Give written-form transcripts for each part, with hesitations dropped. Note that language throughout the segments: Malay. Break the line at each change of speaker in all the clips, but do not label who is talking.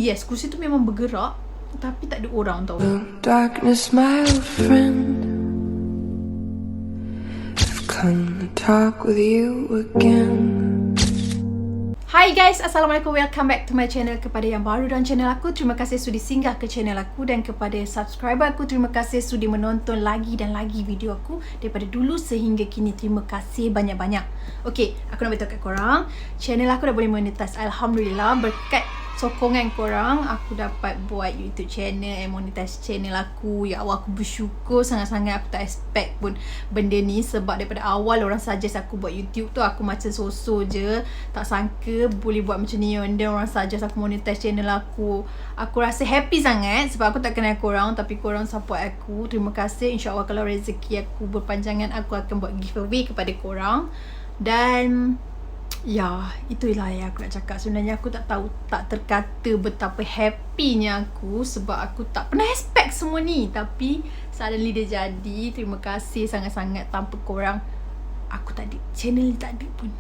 yes, kursi tu memang bergerak, tapi tak ada orang tau.
Darkness, my old friend, I've come to talk with you again.
Hai guys, Assalamualaikum, welcome back to my channel. Kepada yang baru dalam channel aku, terima kasih sudi singgah ke channel aku. Dan kepada subscriber aku, terima kasih sudi menonton lagi dan lagi video aku daripada dulu sehingga kini. Terima kasih banyak-banyak. Okay, aku nak beritahu kat korang, channel aku dah boleh monetize, Alhamdulillah. Berkat sokongan korang, aku dapat buat YouTube channel and monetize channel aku. Ya Allah, aku bersyukur sangat-sangat. Aku tak expect pun benda ni, sebab daripada awal orang suggest aku buat YouTube tu, aku macam so-so je, tak sangka boleh buat macam ni. And then orang suggest aku monetize channel aku. Aku rasa happy sangat sebab aku tak kenal korang, tapi korang support aku. Terima kasih. InsyaAllah kalau rezeki aku berpanjangan, aku akan buat giveaway kepada korang. Dan ya, itulah yang aku nak cakap. Sebenarnya aku tak tahu, tak terkata betapa happynya aku, sebab aku tak pernah expect semua ni. Tapi suddenly dia jadi. Terima kasih sangat-sangat. Tanpa korang, aku tak ada, channel ni tak ada pun.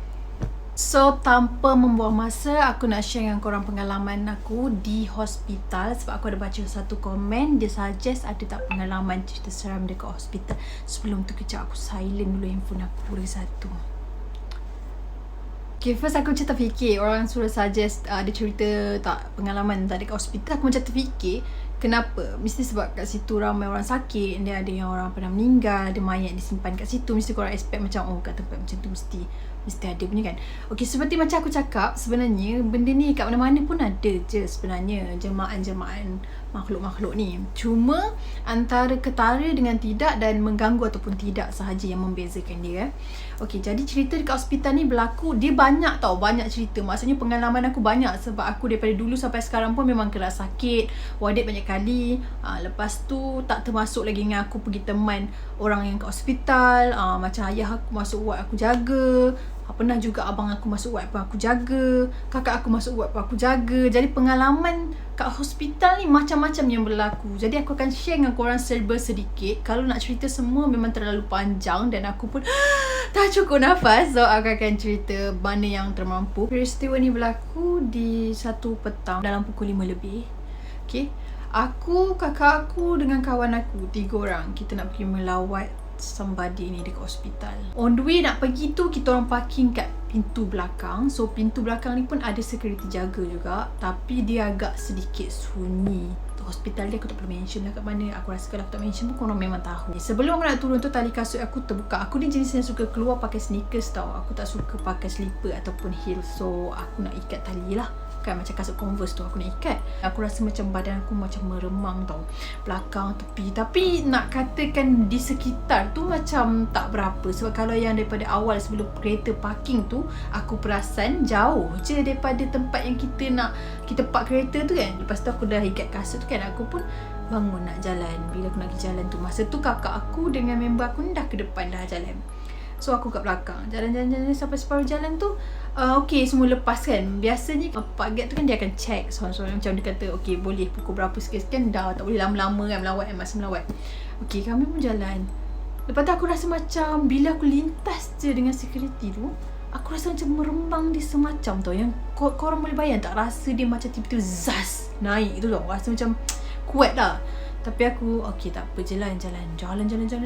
So, tanpa membuang masa, aku nak share dengan korang pengalaman aku di hospital. Sebab aku ada baca satu komen, dia suggest ada tak pengalaman cerita seram dekat hospital. Sebelum tu kejap aku silent dulu handphone aku lagi satu. Okay, first aku macam terfikir, orang suruh suggest ada cerita tak, pengalaman tak dekat hospital. Aku macam terfikir, kenapa? Mesti sebab kat situ ramai orang sakit, dan ada yang orang pernah meninggal, ada mayat disimpan kat situ. Mesti korang expect macam, oh kat tempat macam tu mesti ada punya kan. Okay, seperti macam aku cakap, sebenarnya benda ni kat mana-mana pun ada je sebenarnya, jemaah makhluk-makhluk ni. Cuma antara ketara dengan tidak, dan mengganggu ataupun tidak sahaja yang membezakan dia. Okay, jadi cerita dekat hospital ni berlaku, dia banyak tau, banyak cerita. Maksudnya pengalaman aku banyak, sebab aku daripada dulu sampai sekarang pun memang kena sakit, wadik banyak kali. Lepas tu tak termasuk lagi dengan aku pergi teman orang yang kat hospital. Macam ayah aku masuk ward aku jaga, pernah juga abang aku masuk ward pun aku jaga, kakak aku masuk ward pun aku jaga. Jadi pengalaman kat hospital ni macam-macam yang berlaku. Jadi aku akan share dengan korang serba sedikit. Kalau nak cerita semua memang terlalu panjang, dan aku pun tak cukup nafas. So aku akan cerita mana yang termampu. Peristiwa ni berlaku di satu petang dalam pukul 5 lebih. Okay, aku, kakak aku dengan kawan aku, 3 orang, kita nak pergi melawat somebody ni dekat hospital. On the way nak pergi tu, kita orang parking kat pintu belakang. So pintu belakang ni pun ada security jaga juga, tapi dia agak sedikit sunyi. Hospital dia aku tak perlu mention lah kat mana. Aku rasa kalau aku tak mention pun korang memang tahu. Sebelum aku nak turun tu, tali kasut aku terbuka. Aku ni jenis yang suka keluar pakai sneakers tau. Aku tak suka pakai slipper ataupun heels. So aku nak ikat tali lah, kan macam kasut Converse tu aku nak ikat. Aku rasa macam badan aku macam meremang tau, belakang, tepi. Tapi nak katakan di sekitar tu macam tak berapa. Sebab kalau yang daripada awal sebelum kereta parking tu, aku perasan jauh je daripada tempat yang kita park kereta tu kan. Lepas tu aku dah ikat kasut tu kan, aku pun bangun nak jalan. Bila aku nak pergi jalan tu, masa tu kakak aku dengan member aku ni dah ke depan dah jalan. So aku kat belakang, jalan-jalan sampai separuh jalan tu, okay, semua lepas kan. Biasanya Pak Gad tu kan dia akan check soalan-soalan, macam dia kata okay boleh pukul berapa sekian-sekian, dah tak boleh lama-lama kan melawat kan, masa melawat. Okay, kami pun jalan. Lepas tu aku rasa macam bila aku lintas je dengan security tu, aku rasa macam merembang dia semacam tau, yang korang boleh bayang tak, rasa dia macam tiba-tiba zas naik tu tau, rasa macam kuat lah. Tapi aku, okay tak apa, jalan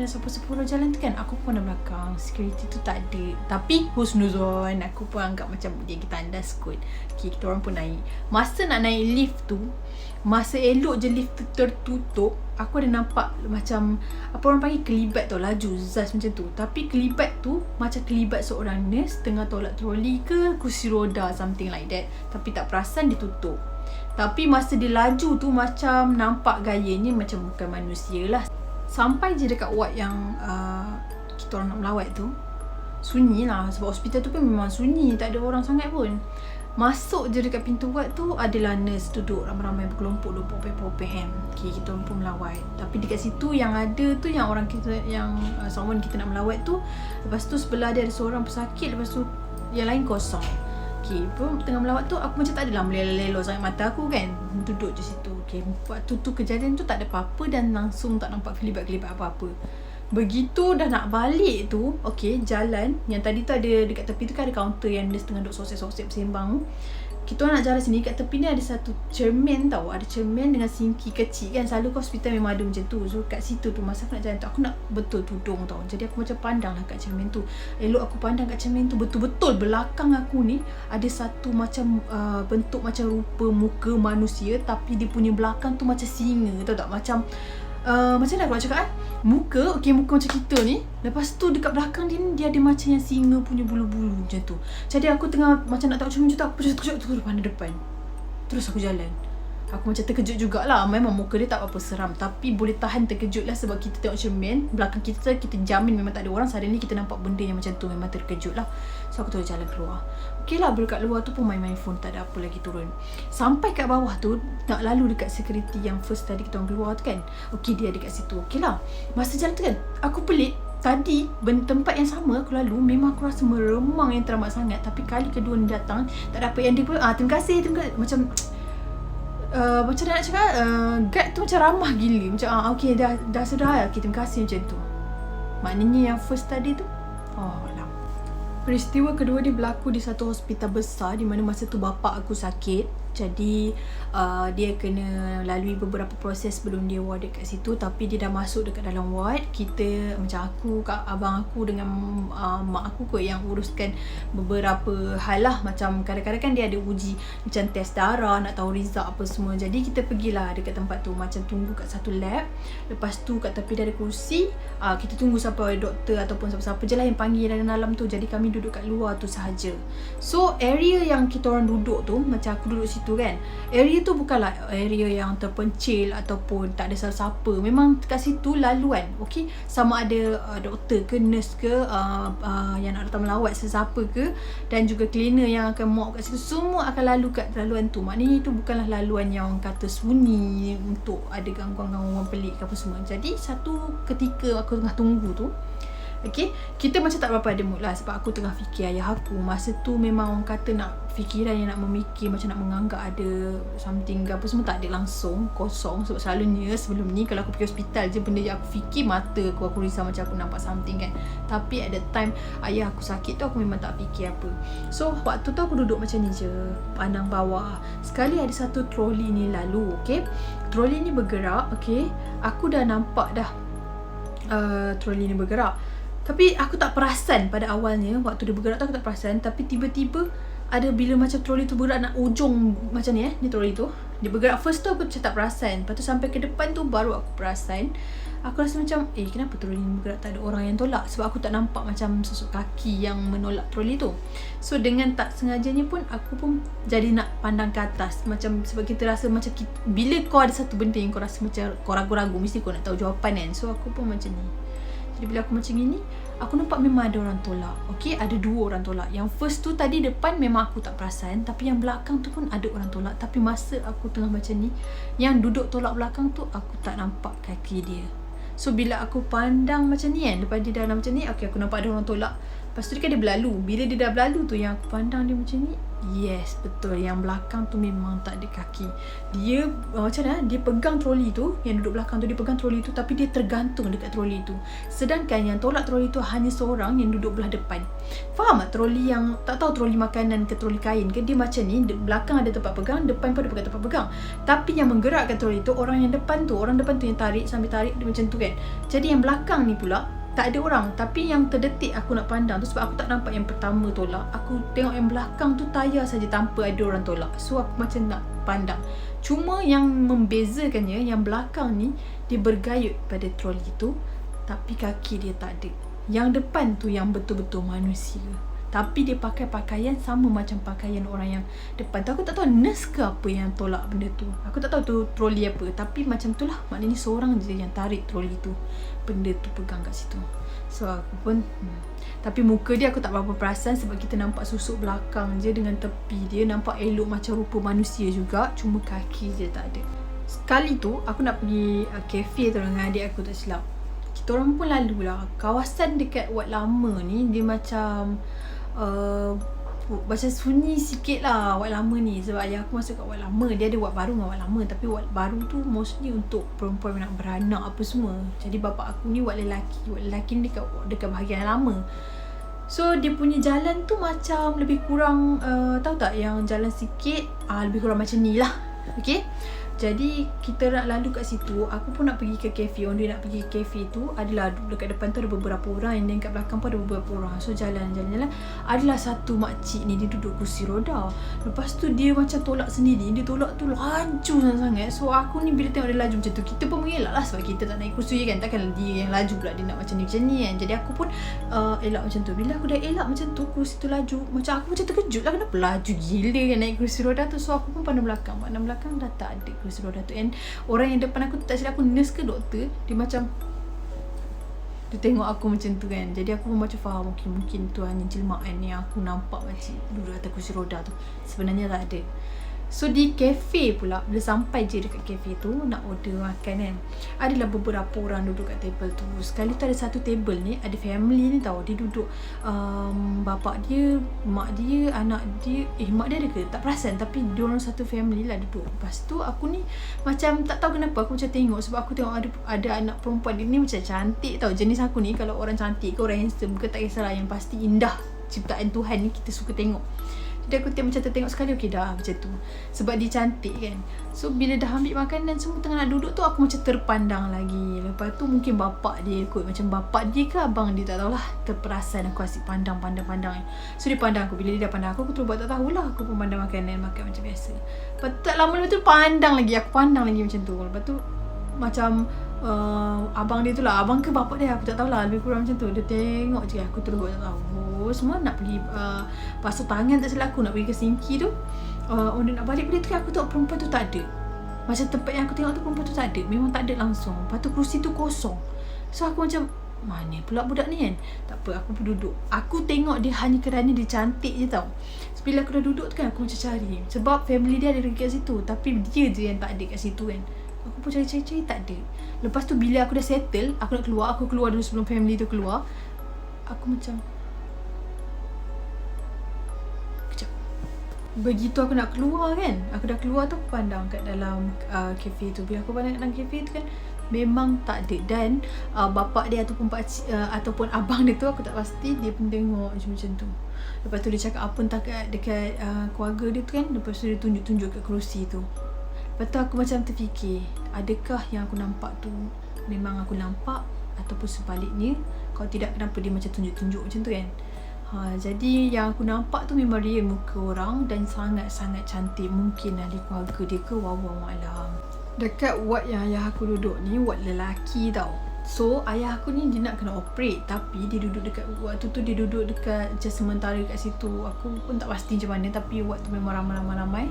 sampai separuh jalan tu kan, aku pun dalam belakang, security tu tak ada. Tapi husnuzon, aku pun anggap macam dia kita tandas kot. Okay, kita orang pun naik. Masa nak naik lift tu, masa elok je lift tu tertutup, aku ada nampak macam apa orang panggil kelibat tau, laju zaz macam tu. Tapi kelibat tu macam kelibat seorang nurse tengah tolak troli ke kursi roda, something like that. Tapi tak perasan dia tutup. Tapi masa dia laju tu macam nampak gayanya macam bukan manusia lah. Sampai je dekat ward yang kita orang nak melawat tu, sunyi lah. Sebab hospital tu kan memang sunyi, tak ada orang sangat pun. Masuk je dekat pintu ward tu, adalah nurse duduk ramai-ramai berkelompok, popeh-popeh. Okay, kita orang pun melawat. Tapi dekat situ yang ada tu, yang orang kita, yang someone kita nak melawat tu, lepas tu sebelah dia ada seorang pesakit, lepas tu yang lain kosong. Okay, pun tengah melawat tu, aku macam tak adalah meleleh-leleh sangat mata aku kan, duduk je situ. Okay, waktu tu kejadian tu tak ada apa-apa, dan langsung tak nampak kelibat-kelibat apa-apa. Begitu dah nak balik tu, okay, jalan yang tadi tu ada dekat tepi tu kan ada kaunter yang dia setengah duduk sosek-sosek bersembang. kita orang nak jalan sini, kat tepi ni ada satu cermin tau. Ada cermin dengan sinki kecil kan. Selalu ke hospital memang ada macam tu. So kat situ tu masa aku nak jalan tu, aku nak betul tudung tau. Jadi aku macam pandang lah kat cermin tu. Elok aku pandang kat cermin tu, betul-betul belakang aku ni ada satu macam bentuk macam rupa muka manusia, tapi dia punya belakang tu macam singa, tahu tak? Macam macam mana aku nak cakap muka macam kita ni, lepas tu dekat belakang dia ni dia ada macam yang singa punya bulu-bulu macam tu. Jadi aku tengah macam nak tengok cermin tu, aku macam terkejut tu depan. Terus aku jalan. Aku macam terkejut jugalah. Memang muka dia tak apa-apa seram, tapi boleh tahan terkejut lah sebab kita tengok cermin belakang kita jamin memang tak ada orang. Suddenly kita nampak benda yang macam tu, memang terkejut lah. So aku terus jalan keluar. Okay lah, dekat luar tu pun main phone, tak ada apa lagi turun. Sampai kat bawah tu, nak lalu dekat security yang first tadi kita orang keluar tu kan. Okay, dia ada kat situ. Okay lah, masa jalan tu kan, aku pelik. Tadi tempat yang sama aku lalu, memang aku rasa meremang yang teramat sangat. Tapi kali kedua ni datang, tak ada apa yang dia pun terima kasih. Macam macam nak cakap guide tu macam ramah gila. Macam okay dah sudah, okay terima kasih macam tu. Maknanya yang first tadi tu alam. Peristiwa kedua dia berlaku di satu hospital besar, di mana masa tu bapak aku sakit. Jadi dia kena lalui beberapa proses sebelum dia ward dekat situ. Tapi dia dah masuk dekat dalam ward. Kita macam aku, abang aku dengan mak aku kot yang uruskan beberapa hal lah. Macam kadang-kadang kan dia ada uji macam test darah, nak tahu result apa semua. Jadi kita pergilah dekat tempat tu, macam tunggu kat satu lab. Lepas tu kat tepi dia ada kursi, kita tunggu sampai doktor ataupun siapa-siapa je lah yang panggil dalam tu. Jadi kami duduk kat luar tu sahaja. So area yang kita orang duduk tu, macam aku duduk situ kan, area tu bukanlah area yang terpencil ataupun tak ada siapa-siapa. Memang kat situ laluan, okay, sama ada doktor ke nurse ke yang nak datang melawat sesiapa ke, dan juga cleaner yang akan mop kat situ, semua akan lalu kat laluan tu. Maknanya itu bukanlah laluan yang kata sunyi untuk ada gangguan-gangguan pelik ke apa semua. Jadi satu ketika aku tengah tunggu tu, okay, kita macam tak berapa ada mood lah. Sebab aku tengah fikir ayah aku. Masa tu memang orang kata nak fikiran yang nak memikir, macam nak menganggap ada something ke apa semua, tak ada, langsung kosong. Sebab selalunya sebelum ni kalau aku pergi hospital je, benda yang aku fikir mata aku risau macam aku nampak something kan. Tapi at the time ayah aku sakit tu, aku memang tak fikir apa. So waktu tu aku duduk macam ni je, pandang bawah. Sekali ada satu troli ni lalu, okay. Troli ni bergerak, okay. Aku dah nampak dah troli ni bergerak. Tapi aku tak perasan pada awalnya. Waktu dia bergerak tu aku tak perasan. Tapi tiba-tiba ada bila macam troli tu bergerak nak ujung macam ni ni troli tu. Dia bergerak first tu aku macam tak perasan. Lepas tu sampai ke depan tu baru aku perasan. Aku rasa macam kenapa troli ni bergerak, tak ada orang yang tolak. Sebab aku tak nampak macam sosok kaki yang menolak troli tu. So dengan tak sengajanya pun aku pun jadi nak pandang ke atas. Macam sebab kita rasa macam bila kau ada satu benda yang kau rasa macam kau ragu-ragu, mesti kau nak tahu jawapan kan. So aku pun macam ni. Jadi bila aku macam ni, aku nampak memang ada orang tolak. Okay, ada dua orang tolak. Yang first tu tadi depan memang aku tak perasan. Tapi yang belakang tu pun ada orang tolak. Tapi masa aku tengah macam ni, yang duduk tolak belakang tu, aku tak nampak kaki dia. So bila aku pandang macam ni kan, depan dia dalam macam ni, okay, aku nampak ada orang tolak. Lepas tu dia kan dia berlalu. Bila dia dah berlalu tu, yang aku pandang dia macam ni, yes, betul, yang belakang tu memang tak ada kaki. Dia macam mana, dia pegang troli tu, yang duduk belakang tu dia pegang troli tu, tapi dia tergantung dekat troli tu. Sedangkan yang tolak troli tu hanya seorang yang duduk belah depan. Faham tak? Troli yang tak tahu troli makanan ke troli kain ke, dia macam ni, belakang ada tempat pegang, depan pun ada pegang tempat pegang. Tapi yang menggerakkan troli tu orang yang depan tu, orang depan tu yang tarik sambil tarik dia macam tu kan. Jadi yang belakang ni pula tak ada orang. Tapi yang terdetik aku nak pandang tu, sebab aku tak nampak yang pertama tolak, aku tengok yang belakang tu tayar saja tanpa ada orang tolak. So aku macam nak pandang. Cuma yang membezakannya, yang belakang ni dia bergayut pada troli tu, tapi kaki dia tak ada. Yang depan tu yang betul-betul manusia, tapi dia pakai pakaian sama macam pakaian orang yang depan tu. Aku tak tahu nurse ke apa yang tolak benda tu. Aku tak tahu tu troli apa. Tapi macam tu lah. Maknanya seorang je yang tarik troli tu. Benda tu pegang kat situ. So aku pun tapi muka dia aku tak berapa perasan. Sebab kita nampak susuk belakang je dengan tepi dia. Nampak elok macam rupa manusia juga. Cuma kaki je tak ada. Sekali tu aku nak pergi kafe tu dengan adik aku, tak silap. Kita orang pun lalu lah. Kawasan dekat wad lama ni dia macam macam sunyi sikit lah wad lama ni. Sebab ayah aku masuk kat wad lama, dia ada wad baru dengan wad lama. Tapi wad baru tu mostly untuk perempuan nak beranak apa semua. Jadi bapak aku ni wad lelaki. Wad lelaki ni dekat bahagian lama. So dia punya jalan tu macam lebih kurang tahu tak yang jalan sikit lebih kurang macam ni lah. Okay. Jadi kita nak lalu kat situ. Aku pun nak pergi ke kafe. Orang dia nak pergi ke kafe tu adalah dekat depan tu ada beberapa orang, and then kat belakang pun ada beberapa orang. So jalan. Adalah satu makcik ni, dia duduk kursi roda. Lepas tu dia macam tolak sendiri. Dia tolak tu laju sangat-sangat. So aku ni bila tengok dia laju macam tu, kita pun mengelak lah sebab kita tak naik kursi kan. Takkan dia yang laju pula, dia nak macam ni kan. Jadi aku pun elak macam tu. Bila aku dah elak macam tu, kursi tu laju, macam aku macam terkejut lah, kenapa laju gila kan naik kursi roda tu. So aku pun pandang belakang dah tak ada kursi roda tu. And orang yang depan aku tu, tak silap aku nurse ke doktor, dia macam dia tengok aku macam tu kan. Jadi aku pun macam faham mungkin tu hanya jelmaan yang aku nampak macam duduk atas kursi roda tu, sebenarnya tak ada. So di kafe pula, bila sampai je dekat kafe tu nak order makan kan, adalah beberapa orang duduk kat table tu. Sekali tu ada satu table ni, ada family ni tau. Dia duduk bapak dia, mak dia, anak dia, mak dia ada ke? Tak perasan, tapi diorang satu family lah duduk. Lepas tu aku ni macam tak tahu kenapa aku macam tengok, sebab aku tengok ada anak perempuan dia ni macam cantik tau. Jenis aku ni, kalau orang cantik ke orang handsome ke tak kisahlah, yang pasti indah ciptaan Tuhan ni kita suka tengok. Jadi aku macam tertengok sekali, okey dah macam tu, sebab dia cantik kan. So bila dah ambil makanan semua tengah nak duduk tu, aku macam terpandang lagi. Lepas tu mungkin bapak dia kot, macam bapak dia ke abang dia tak tahulah, terperasan aku asyik pandang. So dia pandang aku. Bila dia dah pandang aku terus buat tak tahulah, aku pun pandang makanan, makan macam biasa. Lepas tu tak lama lepas tu pandang lagi macam tu. Lepas tu macam abang dia tu lah, abang ke bapak dia aku tak tahulah, lebih kurang macam tu. Dia tengok je aku terus buat tak tahu. Semua nak pergi basuh tangan, tak silap aku nak pergi ke sinki tu. Dia nak balik tu kan, aku tengok perempuan tu tak ada. Macam tempat yang aku tengok tu perempuan tu tak ada, memang tak ada langsung. Lepas tu kerusi tu kosong. So aku macam, mana pula budak ni kan. Tak apa, aku pun duduk. Aku tengok dia hanya kerana dia cantik je tau. So, bila aku dah duduk tu kan, aku macam cari, sebab family dia ada dekat situ, tapi dia je yang tak ada kat situ kan. Aku pun cari tak ada. Lepas tu bila aku dah settle, aku nak keluar, aku keluar dulu sebelum family tu keluar. Aku macam, kejap. Begitu aku nak keluar kan, aku dah keluar tu, aku pandang kat dalam kafe tu. Bila aku pandang kat dalam kafe tu kan, memang tak ada. Dan bapak dia ataupun pakcik ataupun abang dia tu, aku tak pasti, dia pun tengok macam tu. Lepas tu dia cakap apa entah dekat keluarga dia tu kan. Lepas tu dia tunjuk-tunjuk kat kerusi tu. Lepas tu aku macam terfikir, adakah yang aku nampak tu memang aku nampak, ataupun sebaliknya? Kalau tidak, kenapa dia macam tunjuk-tunjuk macam tu kan. Jadi yang aku nampak tu memang real muka orang, dan sangat-sangat cantik. Mungkin ahli keluarga dia ke, wallahualam. Dekat ward yang ayah aku duduk ni, ward lelaki tau. So ayah aku ni dia nak kena operate, tapi dia duduk dekat waktu tu, dia duduk dekat macam sementara kat situ. Aku pun tak pasti macam mana, tapi ward tu memang ramai.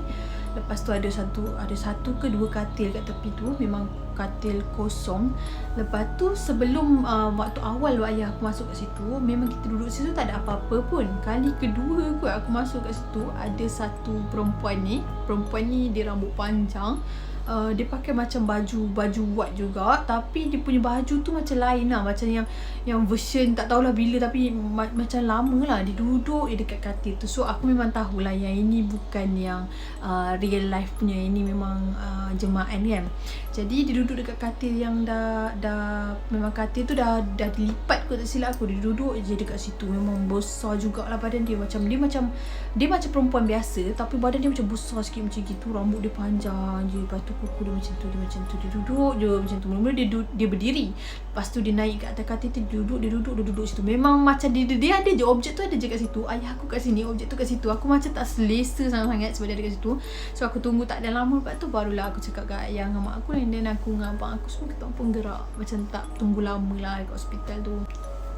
Lepas tu ada satu ke dua katil kat tepi tu, memang katil kosong. Lepas tu sebelum waktu awal ayah aku masuk kat situ, memang kita duduk situ tak ada apa-apa pun. Kali kedua kot aku masuk kat situ, ada satu perempuan ni dia rambut panjang. Dia pakai macam baju white juga, tapi dia punya baju tu macam lain lah, macam yang version tak tahulah bila, tapi macam lama lah. Dia duduk dekat katil tu. So aku memang tahulah yang ini bukan yang real life punya, ini memang jemaah kan. Jadi dia duduk dekat katil yang dah memang katil tu dah dilipat kot, tak silap aku. Dia duduk je dekat situ. Memang besar jugalah badan dia, macam perempuan biasa, tapi badan dia macam besar sikit macam gitu. Rambut dia panjang je, lepas tu kuku dia macam tu. Dia duduk je macam tu. Mula-mula dia berdiri, lepas tu dia naik kat atas katil tu, dia duduk situ. Memang macam dia ada je, objek tu ada je kat situ. Ayah aku kat sini, objek tu kat situ. Aku macam tak selesa sangat-sangat sebab dia ada kat situ. So aku tunggu tak ada lama, lepas tu barulah aku cakap kat ayah dengan mak aku, dan aku dengan abang aku semua kita pun gerak. Macam tak tunggu lama lah kat hospital tu.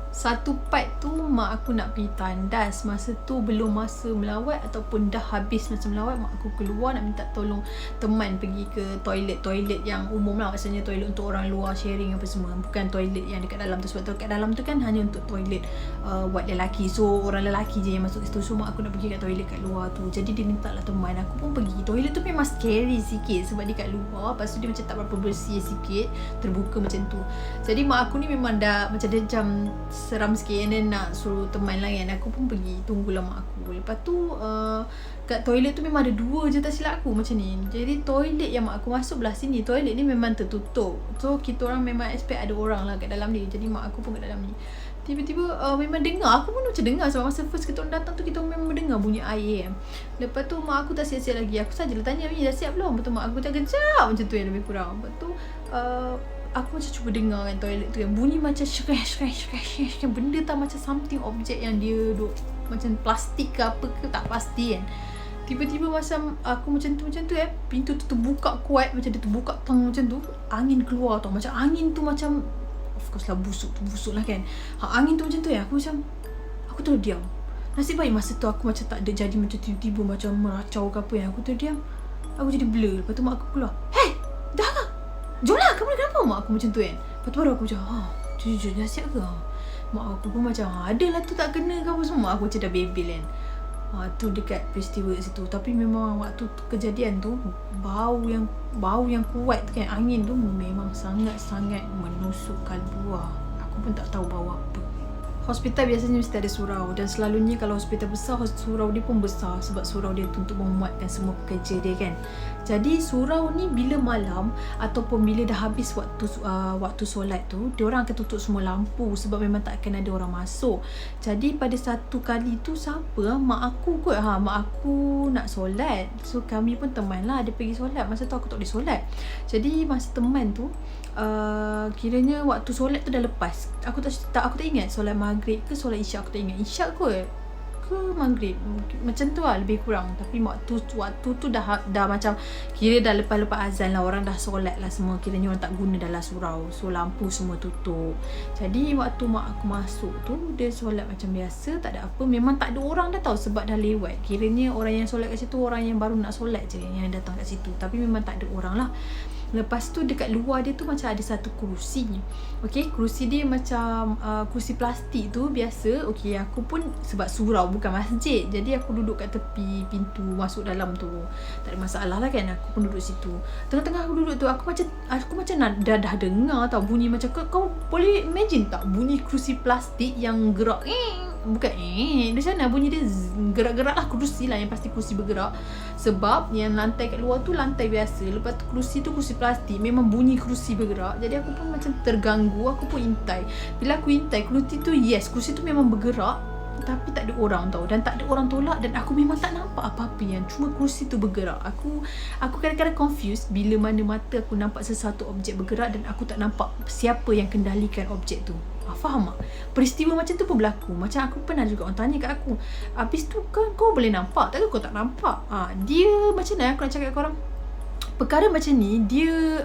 Satu part tu mak aku nak pergi tandas. Masa tu belum masa melawat, ataupun dah habis masa melawat, mak aku keluar nak minta tolong teman pergi ke toilet yang umum lah. Maksudnya toilet untuk orang luar sharing apa semua, bukan toilet yang dekat dalam tu. Sebab tu kat dalam tu kan hanya untuk toilet buat lelaki. So orang lelaki je yang masuk situ. So mak aku nak pergi kat toilet kat luar tu. Jadi dia minta lah teman. Aku pun pergi. Toilet tu memang scary sikit sebab dia kat luar. Lepas tu dia macam tak berapa bersih sikit, terbuka macam tu. Jadi mak aku ni memang dah macam dia macam seram sikit, and then nak suruh teman lah kan. Aku pun pergi, tunggulah mak aku. Lepas tu kat toilet tu memang ada dua je, tak silap aku macam ni. Jadi toilet yang mak aku masuk belah sini, toilet ni memang tertutup. So kita orang memang expect ada orang lah kat dalam ni. Jadi mak aku pun kat dalam ni. Tiba-tiba memang dengar. Aku pun macam dengar sebab masa first kita orang datang tu kita memang dengar bunyi air kan. Lepas tu mak aku tak siap-siap lagi. Aku sajalah tanya, "Ni dah siap belum?" Lepas tu mak aku tak kejap macam tu yang lebih kurang. Lepas tu aku macam cuba dengar kan toilet tu kan. Bunyi macam shresh. Benda tak macam something objek yang dia duk macam plastik ke apa ke tak pasti kan. Tiba-tiba macam aku macam tu pintu tu terbuka kuat, macam dia terbuka tang macam tu, angin keluar tau. Macam angin tu macam of course lah busuk lah kan. Angin tu macam tu ya. Aku terus diam. Nasib baik masa tu aku macam tak ada jadi macam tiba-tiba macam meracau ke apa yang. Aku terus diam. Aku jadi blur. Lepas tu mak aku keluar. "Hey, dah ke? Jomlah, kamu kenapa?" Mak aku macam tu kan. Lepas tu baru aku macam jujur dah siap ke? Mak aku pun macam adalah tu tak kena ke apa semua. Aku macam dah bebel kan. Tu dekat peristiwa situ. Tapi memang waktu kejadian tu bau yang kuat tu kan, angin tu memang sangat-sangat menusuk kalbu. Aku pun tak tahu bau apa. Hospital biasanya mesti ada surau, dan selalunya kalau hospital besar, surau dia pun besar sebab surau dia untuk memuatkan semua pekerja dia kan. Jadi surau ni bila malam ataupun bila dah habis waktu solat tu, diorang akan tutup semua lampu sebab memang tak akan ada orang masuk. Jadi pada satu kali tu siapa? Mak aku kot. Mak aku nak solat. So kami pun teman lah, dia pergi solat. Masa tu aku tak boleh solat. Jadi masa teman tu kiranya waktu solat tu dah lepas. Aku tak ingat solat maghrib ke solat isyak. Aku tak ingat isyak kot ke maghrib, macam tu lah lebih kurang. Tapi waktu tu dah macam kira dah lepas azan lah, orang dah solat lah semua. Kiranya orang tak guna dalam surau, so lampu semua tutup. Jadi waktu mak aku masuk tu, dia solat macam biasa, tak ada apa. Memang tak ada orang dah tahu sebab dah lewat. Kiranya orang yang solat kat situ orang yang baru nak solat je yang datang kat situ. Tapi memang tak ada orang lah. Lepas tu dekat luar dia tu macam ada satu kerusi. Okay, kerusi dia macam kerusi plastik tu biasa. Okay, aku pun sebab surau bukan masjid, jadi aku duduk kat tepi pintu masuk dalam tu. Tak ada masalah lah kan, aku pun duduk situ. Tengah-tengah aku duduk tu, aku macam dah dengar tau bunyi macam kau boleh imagine tak bunyi kerusi plastik yang gerak bukan macam mana bunyi dia gerak-gerak lah. Kerusi lah, yang pasti kerusi bergerak. Sebab yang lantai kat luar tu lantai biasa, lepas tu kerusi tu kerusi plastik, memang bunyi kerusi bergerak. Jadi aku pun macam terganggu. Aku pun intai. Bila aku intai kerusi tu, kerusi tu memang bergerak, tapi tak ada orang tau, dan tak ada orang tolak, dan aku memang tak nampak apa-apa yang cuma kerusi tu bergerak. Aku kadang-kadang confused bila mana mata aku nampak sesuatu objek bergerak dan aku tak nampak siapa yang kendalikan objek tu. Faham tak? Peristiwa macam tu pun berlaku. Macam aku pernah juga orang tanya kat aku, habis tu kan kau boleh nampak tak ke kau tak nampak? Dia macam mana aku nak cakap kat korang, perkara macam ni dia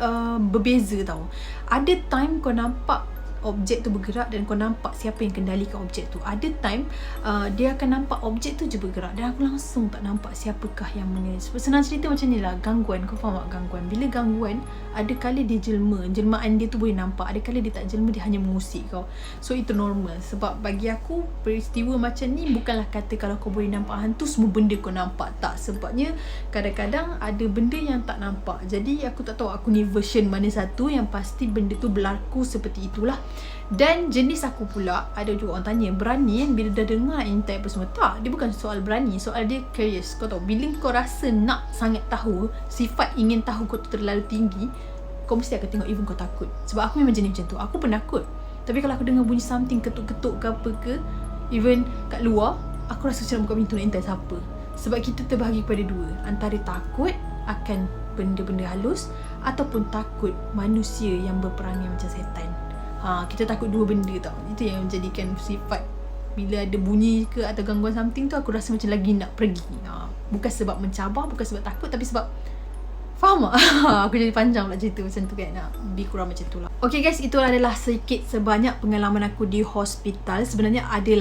berbeza tau. Ada time kau nampak objek tu bergerak dan kau nampak siapa yang kendalikan objek tu. Ada time dia akan nampak objek tu je bergerak dan aku langsung tak nampak siapakah yang senang cerita macam ni lah, gangguan. Kau faham tak gangguan? Bila gangguan, ada kali dia jelmaan dia tu boleh nampak, ada kali dia tak jelma, dia hanya mengusik kau. So itu normal. Sebab bagi aku peristiwa macam ni bukanlah kata kalau kau boleh nampak hantu semua benda kau nampak. Tak, sebabnya kadang-kadang ada benda yang tak nampak. Jadi aku tak tahu aku ni version mana satu. Yang pasti benda tu berlaku seperti itulah. Dan jenis aku pula, ada juga orang tanya, berani kan bila dah dengar intai apa semua. Tak, dia bukan soal berani, soal dia curious. Kau tahu, bila kau rasa nak sangat tahu, sifat ingin tahu kau tu terlalu tinggi, kau mesti akan tengok even kau takut. Sebab aku memang jenis macam tu, aku penakut. Tapi kalau aku dengar bunyi something ketuk-ketuk ke apa ke, even kat luar, aku rasa macam buka pintu nak intai siapa. Sebab kita terbahagi kepada dua, antara takut akan benda-benda halus ataupun takut manusia yang berperangai macam setan. Kita takut dua benda tau. Itu yang menjadikan sifat bila ada bunyi ke atau gangguan something tu, aku rasa macam lagi nak pergi. Bukan sebab mencabar, bukan sebab takut, tapi sebab faham tak? Aku jadi panjang pula cerita macam tu kan. Lebih kurang macam tu lah. Okay guys, itu adalah sedikit sebanyak pengalaman aku di hospital. Sebenarnya ada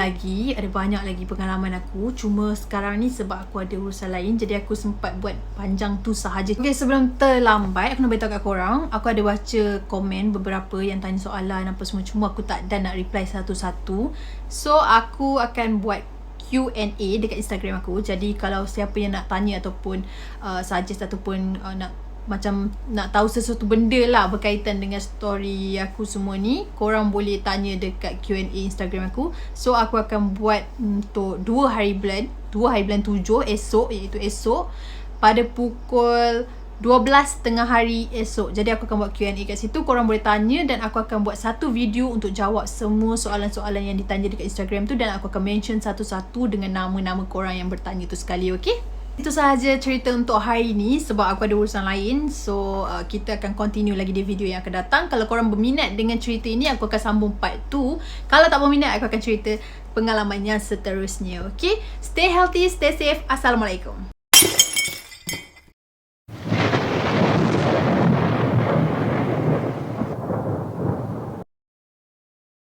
banyak lagi pengalaman aku. Cuma sekarang ni sebab aku ada urusan lain, jadi aku sempat buat panjang tu sahaja. Okay, sebelum terlambat, aku nak beritahu kat korang, aku ada baca komen beberapa yang tanya soalan apa semua. Cuma aku tak dan nak reply satu-satu. So aku akan buat Q&A dekat Instagram aku. Jadi kalau siapa yang nak tanya ataupun suggest ataupun nak tahu sesuatu benda lah berkaitan dengan story aku semua ni, korang boleh tanya dekat Q&A Instagram aku. So aku akan buat untuk 2 hari bulan 7 esok, iaitu esok pada pukul 12 tengah hari esok. Jadi aku akan buat Q&A kat situ, korang boleh tanya dan aku akan buat satu video untuk jawab semua soalan-soalan yang ditanya dekat Instagram tu, dan aku akan mention satu-satu dengan nama-nama korang yang bertanya tu sekali. Okay? Itu sahaja cerita untuk hari ni sebab aku ada urusan lain. So kita akan continue lagi di video yang akan datang. Kalau korang berminat dengan cerita ini, aku akan sambung part 2. Kalau tak berminat, aku akan cerita pengalaman yang seterusnya. Okay? Stay healthy, stay safe. Assalamualaikum.